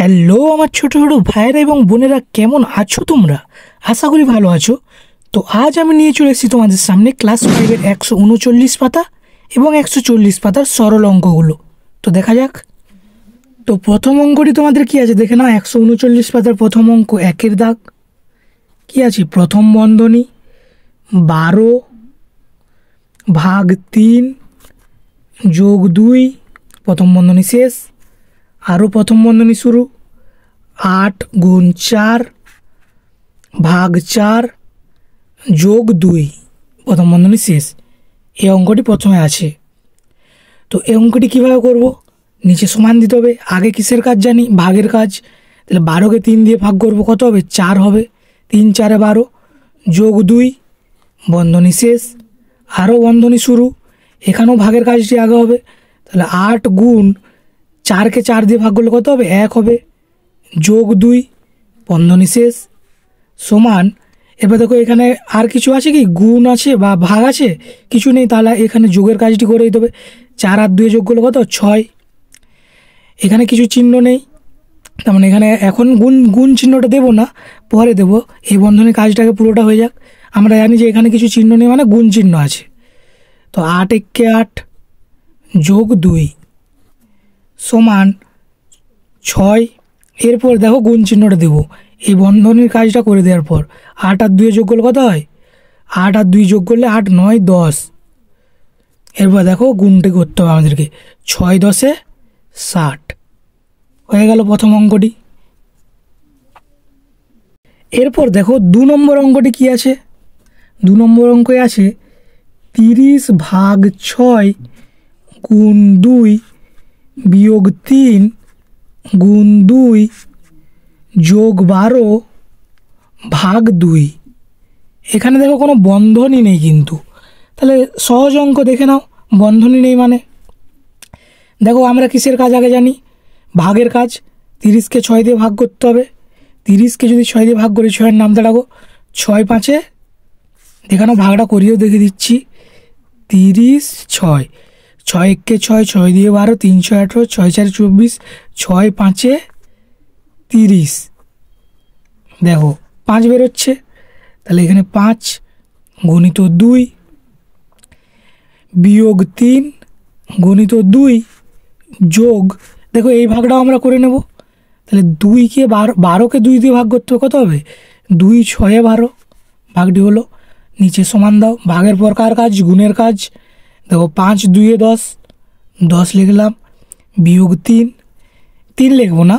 Hello আমার ছোট ছোট ভাইয়েরা এবং বোনেরা, কেমন আছো তোমরা? আশা করি ভালো আছো। তো আজ আমি নিয়ে চলে এসেছি তোমাদের সামনে ক্লাস 5-এর 139 পাতা এবং 140 পাতার সরল অঙ্কগুলো। তো দেখা যাক। তো প্রথম অঙ্কটি তোমাদের কি আছে দেখে নাও। 139 পাতার প্রথম অঙ্ক, একের দাগ। কি আছে? প্রথম বন্ধনী 12 ভাগ 3 যোগ 2, প্রথম বন্ধনী শেষ। আরও প্রথম বন্ধনী শুরু, 8 গুণ 4 ভাগ 4 যোগ 2, প্রথম বন্ধনী শেষ। এই অঙ্কটি প্রথমে আছে। তো এই অঙ্কটি কীভাবে করব? নিচে সমান দিতে হবে। আগে কিসের কাজ জানি? ভাগের কাজ। তাহলে 12কে 3 দিয়ে ভাগ করব, কত হবে? 4 হবে। 3 4 12 যোগ 2, বন্ধনী শেষ। আরও বন্ধনী শুরু। এখানেও ভাগের কাজটি আগে হবে। তাহলে 8 গুণ 4কে 4 দিয়ে ভাগ করলে কত হবে? 1 হবে। যোগ 2, বন্ধনী শেষ। সমান। এবার দেখো এখানে আর কিছু আছে কি? গুণ আছে বা ভাগ আছে? কিছু নেই। তাহলে এখানে যোগের কাজটি করে দিতে হবে। 4 আর 2 যোগ করলে কত? 6। এখানে কিছু চিহ্ন নেই, তার মানে এখানে এখন গুণ চিহ্নটা দেবো না, পরে দেবো। এই বন্ধনের কাজটাকে পুরোটা হয়ে যাক। আমরা জানি যে এখানে কিছু চিহ্ন নেই, মানে গুণ চিহ্ন আছে। তো 8 একে 8 যোগ 2 সমান 6। এরপর দেখো গুণ চিহ্নটা দেবো। এই বন্ধনীর কাজটা করে দেওয়ার পর 8 আর 2 যোগ করলে কত হয়? 8 আর 2 যোগ করলে 8 9 10। এরপর দেখো গুণটি করতে হবে আমাদেরকে। 6 10 60 হয়ে গেল প্রথম অঙ্কটি। এরপর দেখো 2 নম্বর অঙ্কটি কি আছে? 2 নম্বর অঙ্কে আছে 30 ভাগ 6 গুণ 2 বিয়োগ 3 গুণ 2 যোগ 12 ভাগ 2। এখানে দেখো কোনো বন্ধনী নেই কিন্তু। তাহলে সহজ অঙ্ক দেখে নাও। বন্ধনী নেই মানে দেখো আমরা কিসের কাজ আগে জানি? ভাগের কাজ। 30কে 6 দিয়ে ভাগ করতে হবে। 30কে যদি 6 দিয়ে ভাগ করি, 6-এর নামটা রাখো। 6 5 দেখানো, ভাগটা করিয়েও দেখে দিচ্ছি। 30 6 6 1 6 6 দিয়ে 12 3 6 18 6 4 24 6 5 30। দেখো 5 বেরোচ্ছে। তাহলে এখানে 5 গুণিত 2 বিয়োগ 3 গুণিত 2 যোগ, দেখো এই ভাগটাও আমরা করে নেব। তাহলে 2কে 12কে 2 দিয়ে ভাগ করতে হবে, কত হবে? 2 6 12, ভাগটি হলো। নিচে সমান দাও। ভাগের পর কার কাজ? গুণের কাজ। দেখো 5 2 10 10 লিখলাম, বিয়োগ 3 লিখবো না,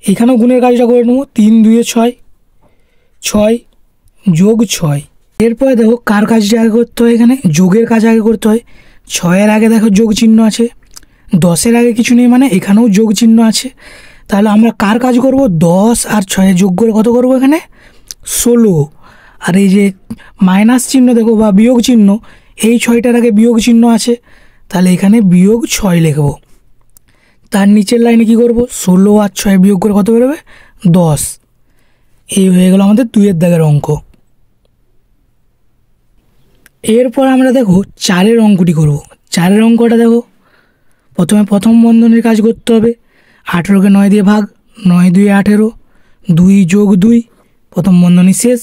এখানেও গুণের কাজটা করে নেবো। 3 2 6 6 যোগ 6। এরপরে দেখো কার কাজটা আগে করতে হয়? এখানে যোগের কাজ আগে করতে হয়। 6-এর আগে দেখো যোগ চিহ্ন আছে, 10-এর আগে কিছু নেই, মানে এখানেও যোগ চিহ্ন আছে। তাহলে আমরা কার কাজ করব? 10 আর 6 যোগ করে কত করব? এখানে 16। আর এই যে মাইনাস চিহ্ন দেখো বা বিয়োগ চিহ্ন, এই 6টার আগে বিয়োগ চিহ্ন আছে, তাহলে এখানে বিয়োগ 6 লিখব। তার নিচের লাইনে কি করব? 16 আর 6 বিয়োগ করে কত বেরোবে? 10। এই হয়ে গেল আমাদের 2-এর দাগের অঙ্ক। এরপর আমরা দেখো 4-এর অঙ্কটি করব। 4-এর অঙ্কটা দেখো, প্রথমে প্রথম বন্ধনীর কাজ করতে হবে। 18কে 9 দিয়ে ভাগ, 9 2 18 2 যোগ 2, প্রথম বন্ধনী শেষ।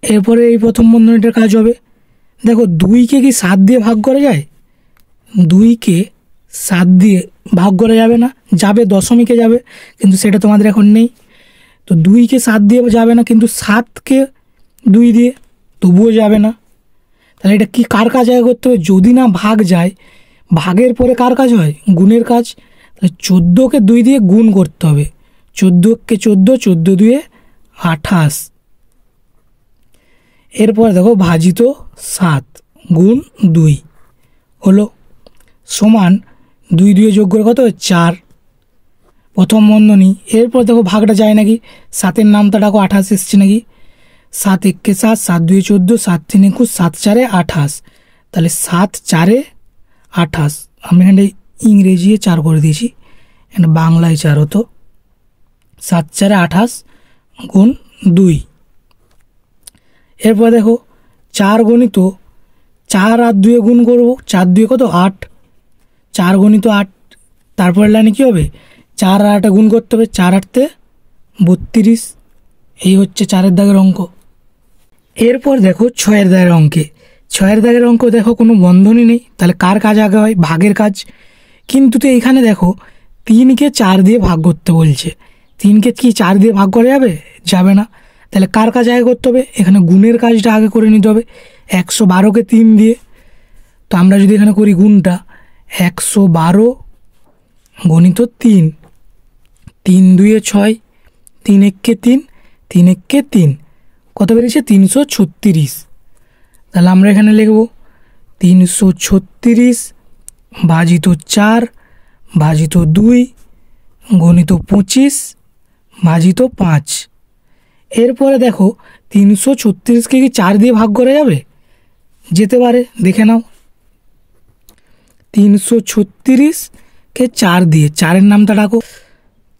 এরপরে এই প্রথম বন্ধনীটার কাজ হবে। দেখো 2কে কি 7 দিয়ে ভাগ করা যায়? 2কে 7 দিয়ে ভাগ করা যাবে না, যাবে দশমিকে যাবে, কিন্তু সেটা তোমাদের এখন নেই। তো 2কে 7 দিয়ে যাবে না, কিন্তু 7কে 2 দিয়ে তবুও যাবে না। তাহলে এটা কি কার কাজ আগে করতে হবে? যদি না ভাগ যায়, ভাগের পরে কার কাজ হয়? গুণের কাজ। তাহলে 14কে 2 দিয়ে গুণ করতে হবে। 14কে 14 14 2 28। এরপর দেখো ভাজিত 7 গুণ 2 হলো, সমান 2 2 যোগ করে কত? 4, প্রথম বন্ধনী। এরপর দেখো ভাগটা যায় নাকি? 7-এর নামটা ডাকো, 28 এসছে নাকি? 7 1 7 7 2 14 7 3 21 7 4 28। তাহলে 7 4 28। আমি এখানে ইংরেজি 4 করে দিয়েছি, এখানে বাংলায় 4 হতো। 7 4 28 গুণ 2। এরপর দেখো 4 গণিত 4 আর 2 গুণ করবো। 4 2 কত? 8। 4 গণিত 8। তারপরের লাইনে কী হবে? 4 আর 8 গুণ করতে হবে, 4 8 32। এই হচ্ছে 4-এর দাগের অঙ্ক। এরপর দেখো 6-এর দাগের অঙ্কে। 6-এর দাগের অঙ্ক দেখো কোনো বন্ধনী নেই, তাহলে কার কাজ আগে হয়? ভাগের কাজ। কিন্তু তো এখানে দেখো 3কে 4 দিয়ে ভাগ করতে বলছে। 3কে কি 4 দিয়ে ভাগ করা যাবে? যাবে না। তাহলে কার কাজ আগে করতে হবে? এখানে গুণের কাজটা আগে করে নিতে হবে 112কে 3 দিয়ে। তো আমরা যদি এখানে করি গুণটা 112 গণিত 3, 3 2 6, 3 1 3, 3 1 3, কত বেরিয়েছে? 336। তাহলে আমরা এখানে লিখব 336 ভাজিত 4 ভাজিত 2 গণিত 25 ভাজিত 5। এরপরে দেখো 336কে কি 4 দিয়ে ভাগ করা যাবে? যেতে পারে, দেখে নাও। 336কে 4 দিয়ে, 4-এর নামটা ডাকো।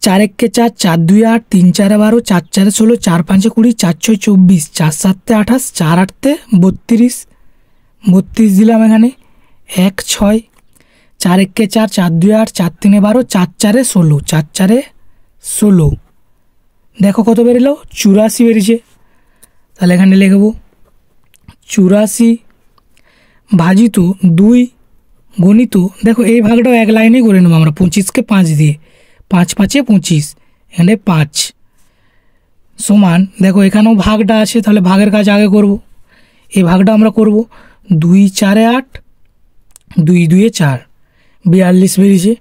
4 1 4, 4 2 8, 3 4 12, 4 4 16, 4 5 20, 4 6 24, 4 7 28, 4 8 32। 32 দিলাম এখানে। 1 6, 4 1 4, 4 2 8, 4 3 12, 4 4 16, 4 4 16। দেখো কত বেরিল? 84 বেরিয়েছে। তাহলে এখানে লিখব 84 ভাজিত 2 গণিত, দেখো এই ভাগটাও এক লাইনেই করে নেবো আমরা, 25কে 5 দিয়ে, 5 5 25, এখানে 5 সমান, দেখো এখানেও ভাগটা আছে, তাহলে ভাগের কাজ আগে করব। এই ভাগটা আমরা করব 2 4 8, 2 2 4, 42 বেরিয়েছে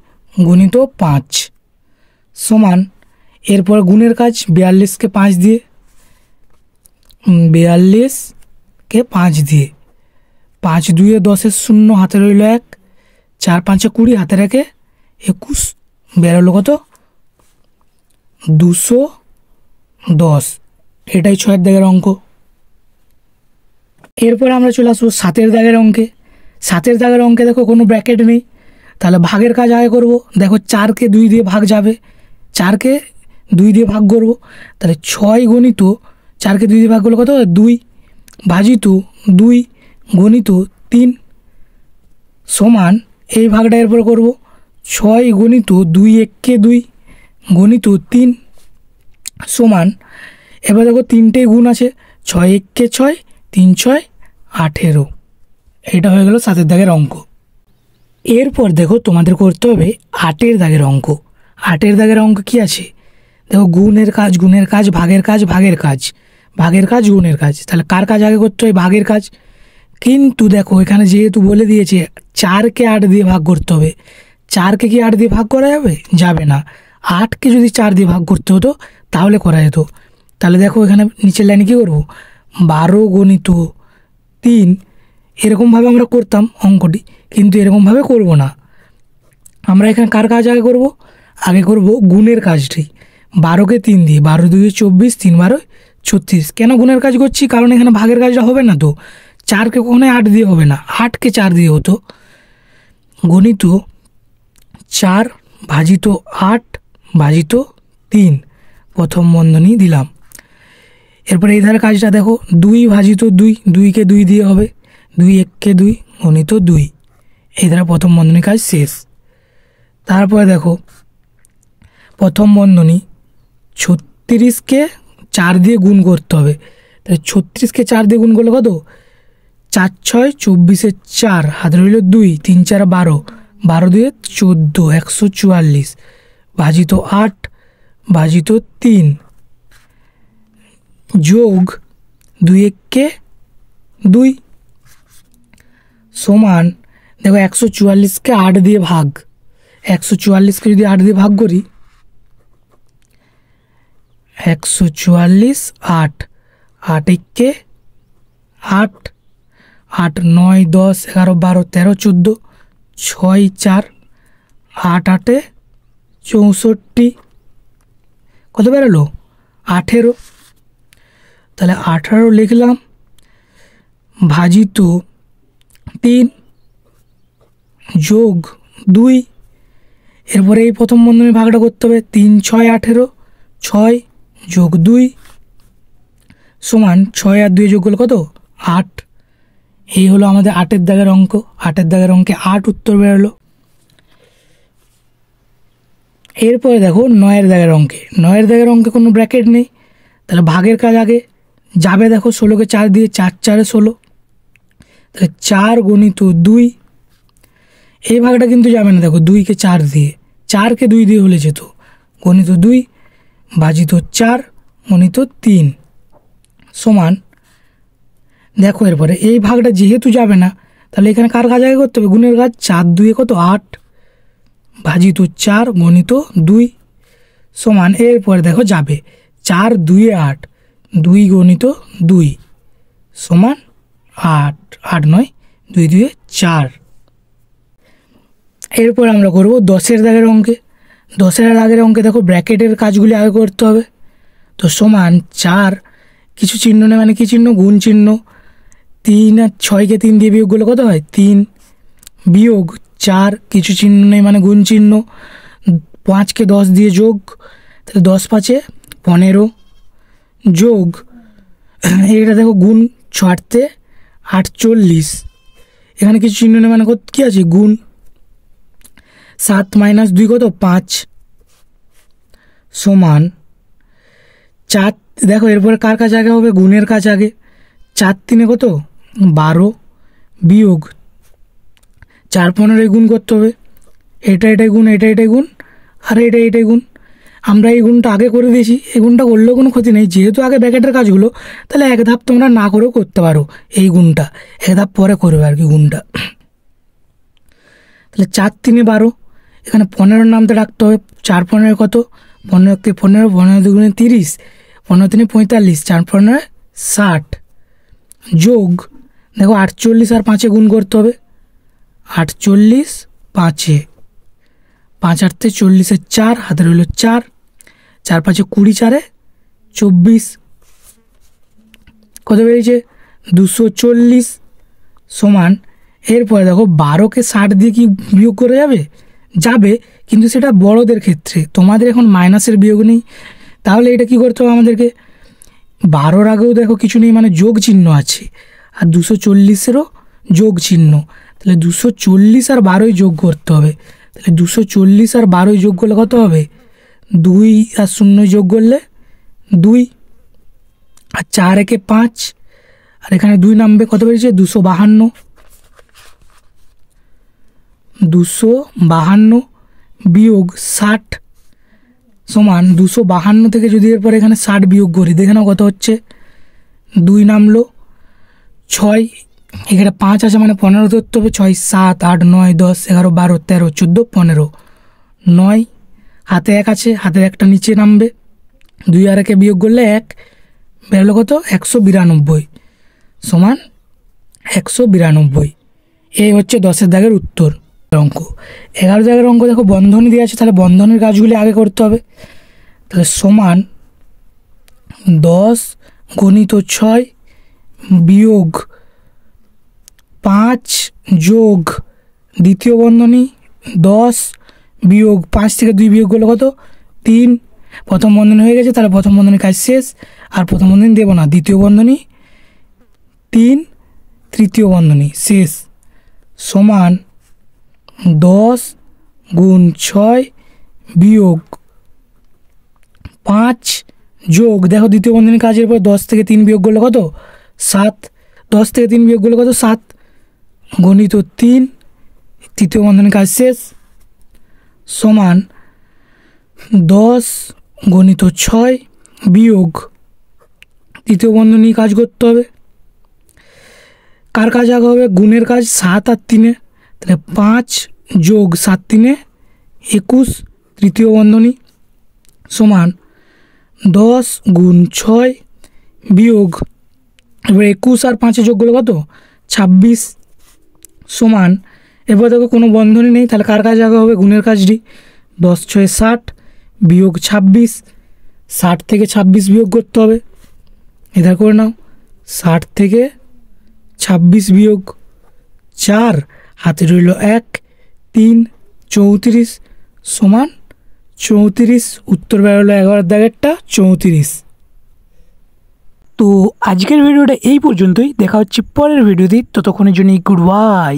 গণিত 5 সমান। এরপর গুণের কাজ 42কে 5 দিয়ে, 42কে 5 দিয়ে, 5 2 10 0, হাতে রইল 1, 4 5 20, হাতে রেখে 21, বেরোলো কত? 210। এটাই 6-এর দাগের অঙ্ক। এরপর আমরা চলে আসবো 7-এর দাগের অঙ্কে। 7-এর দাগের অঙ্কে দেখো কোনো ব্র্যাকেট নেই, তাহলে ভাগের কাজ আগে করব। দেখো 4কে 2 দিয়ে ভাগ যাবে, 4কে 2 দিয়ে ভাগ করব। তাহলে 6 গণিত 4কে 2 দিয়ে ভাগ করলে কত? 2 ভাজিত 2 গণিত 3 সমান, এই ভাগটা এরপর করব 6 গণিত 2 1 2 গণিত 3 সমান। এবার দেখো 3টেই গুণ আছে, 6 1 6, 3 6 18। এটা হয়ে গেল 7-এর দাগের অঙ্ক। এরপর দেখো তোমাদের করতে হবে 8-এর দাগের অঙ্ক। 8-এর দাগের অঙ্ক কি আছে? দেখো গুণের কাজ, গুণের কাজ, ভাগের কাজ, ভাগের কাজ, ভাগের কাজ, গুণের কাজ। তাহলে কার কাজ আগে করতে হয়? ভাগের কাজ। কিন্তু দেখো এখানে যেহেতু বলে দিয়েছে 4কে 8 দিয়ে ভাগ করতে হবে, 4কে কি 8 দিয়ে ভাগ করা যাবে? যাবে না। 8কে যদি 4 দিয়ে ভাগ করতে হতো তাহলে করা যেত। তাহলে দেখো এখানে নিচের লাইনে কী করবো? 12 গণিত 3, এরকমভাবে আমরা করতাম অঙ্কটি, কিন্তু এরকমভাবে করব না। আমরা এখানে কার কাজ আগে করব? আগে করব গুণের কাজটি। 12কে 3 দিয়ে, 12 2 24, 3 12 36। কেন গুণের কাজ করছি? কারণ এখানে ভাগের কাজটা হবে না, তো 4কে কখনোই 8 দিয়ে হবে না, 8কে 4 দিয়ে হতো। গণিত 4 ভাজিত 8 ভাজিত 3, প্রথম বন্ধনী দিলাম। এরপরে এই ধারে কাজটা দেখো 2 ভাজিত 2, 2কে 2 দিয়ে হবে, 2 1 2 গণিত 2, এই ধারে প্রথম বন্ধনী কাজ শেষ। তারপরে দেখো প্রথম বন্ধনী 36কে 4 দিয়ে গুণ করতে হবে। তাহলে 36কে 4 দিয়ে গুণ করলে কত? 4 6 24, 4 হাতে রইল 2, 3 4 12, 12 2 14, 144 ভাজিত 8 ভাজিত 3 যোগ 2 1 2 সমান, দেখো 144কে 8 দিয়ে ভাগ, 144কে যদি 8 দিয়ে ভাগ করি, 144 8, 8 1 8, 8 9 10 11 12 13 14, 6 4, 8 8 64, কত বেরোলো? 18। তাহলে 18 লিখলাম ভাজিত 3 যোগ 2। এরপরে এই প্রথম বন্ধনী ভাগটা করতে হবে, 3 6 18, 6 যোগ 2 সমান 6 আর 2 যোগ করলে কত? 8। এই হলো আমাদের 8-এর দাগের অঙ্ক। 8-এর দাগের অঙ্কে 8 উত্তর বেরোলো। এরপরে দেখো 9 দাগের অঙ্কে, 9 দাগের অঙ্কে কোনো ব্র্যাকেট নেই, তাহলে ভাগের কাজ আগে যাবে। দেখো 16কে 4 দিয়ে, 4 4 16, তাহলে 4 গণিত 2। এই ভাগটা কিন্তু যাবে না, দেখো 2কে 4 দিয়ে, 4কে 2 দিয়ে হলে যেত, গণিত 2 ভাজিত 4 গণিত 3 সমান। দেখো এরপরে এই ভাগটা যেহেতু যাবে না, তাহলে এখানে কার কাজ আগে করতে হবে, গুণের কাজ। 4 2 কত 8 ভাজিত 4 গণিত 2 সমান। এরপরে দেখো যাবে 4 2 8, 2 গণিত 2 সমান 8, 8 9 2 2 4। এরপর আমরা করব 10 দাগের অঙ্কে। 10 দাগের অঙ্কে দেখো ব্র্যাকেটের কাজগুলি আগে করতে হবে। তো সমান 4 কিছু চিহ্ন নেই, মানে কি চিহ্ন, গুণ চিহ্ন। 3 আর 6কে 3 দিয়ে বিয়োগ করলে কত হয় 3, বিয়োগ 4 কিছু চিহ্ন নেই, মানে গুণ চিহ্ন। 5কে 10 দিয়ে যোগ, তাহলে 10 5 15 যোগ, এটা দেখো গুণ 6 48, এখানে কিছু চিহ্ন নেই, মানে কী আছে গুণ। 7 - 2 কত 5 সমান 4। দেখো এরপরে কার কাজ আগে হবে, গুণের কাজ আগে। 4 3 কত 12 বিয়োগ 4 15 গুণ করতে হবে, এটাই গুণ, এটাই গুণ, আর এটাই গুণ। আমরা এই গুণটা আগে করে দিয়েছি, এই গুণটা করলেও কোনো ক্ষতি নেই, যেহেতু আগে ব্র্যাকেটের কাজগুলো, তাহলে এক ধাপ তোমরা না করেও করতে পারো। এই গুণটা এক ধাপ পরে করবে আর কি গুণটা। তাহলে 4 3 12, এখানে 15 নামতে রাখতে হবে। 4 15 কত 15 × 15, 15 2 × 30, 15 3 45, 4 15 60 যোগ, দেখো 48 আর 5 গুণ করতে হবে। 48 5, 5 8 40, 4 হাতে রইল 4, 4 5 20, 4 24 কত বেরিয়েছে 240 সমান। এরপরে দেখো 12কে 60 দিয়ে কি বিয়োগ করে যাবে, যাবে, কিন্তু সেটা বড়দের ক্ষেত্রে, তোমাদের এখন মাইনাসের বিয়োগ নেই। তাহলে এটা কি করতে হবে আমাদেরকে, 12-র আগেও দেখো কিছু নেই, মানে যোগ চিহ্ন আছে, আর 240-এরও যোগ চিহ্ন, তাহলে 240 আর 12 যোগ করতে হবে। তাহলে 240 আর 12 যোগ করলে কত হবে 2 আর 0 যোগ করলে 2, আর 4 একে 5, আর এখানে 2 নামবে, কত বেরিয়েছে 252, 252 বিয়োগ 60 সমান 252 থেকে যদি এরপর এখানে 60 বিয়োগ করি, দেখে নাও কত হচ্ছে, 2 নামলো, 6 এখানে 5 আছে, মানে 15 ধরতে হবে। 6 7 8 9 10 11 12 13 14 15, 9 হাতে 1 আছে, হাতের 1টা নিচে নামবে, 2 আর 1 বিয়োগ করলে 1, বেরোলো কত 192 সমান 192। এই হচ্ছে 10 দাগের উত্তর অঙ্ক। 11 দাগের অঙ্ক দেখো বন্ধনী দিয়ে আছে, তাহলে বন্ধনের কাজগুলি আগে করতে হবে। তাহলে সমান 10 গণিত 6 বিয়োগ 5 যোগ দ্বিতীয় বন্ধনী 10 বিয়োগ 5 থেকে 2 বিয়োগ করলে কত 3, প্রথম বন্ধনী হয়ে গেছে, তাহলে প্রথম বন্ধনীর কাজ শেষ, আর প্রথম বন্ধনী দেবো না, দ্বিতীয় বন্ধনী 3, তৃতীয় বন্ধনী শেষ সমান 10 গুণ 6 বিয়োগ 5 যোগ, দেখো দ্বিতীয় বন্ধনীর কাজের পর 10 থেকে 3 বিয়োগ করলে কত 7, 10 থেকে 3 বিয়োগ করলে কত 7 গণিত 3, তৃতীয় বন্ধনীর কাজ শেষ সমান 10 গণিত 6 বিয়োগ তৃতীয় বন্ধনী কাজ করতে হবে। কার কাজ আগে হবে, গুণের কাজ। 7 আর 3, তাহলে 5 যোগ 7 3 21, তৃতীয় বন্ধনী সমান 10 গুণ 6 বিয়োগ, এবার 21 আর 5 যোগ করলে কত 26 সমান, এবার দেখো কোনো বন্ধনী নেই, তাহলে কার কাজ আগে হবে, গুণের কাজটি। 10 6 60 বিয়োগ 26, 60 থেকে 26 বিয়োগ করতে হবে, এধার করে নাও, 60 থেকে 26 বিয়োগ 4 হাতে রইল 1 3 34 সমান 34, উত্তর বেরোলো 11 দাগেরটা 34। তো আজকের ভিডিওটা এই পর্যন্তই, দেখা হচ্ছে পরের ভিডিওতে, ততক্ষণের জন্য গুড বাই।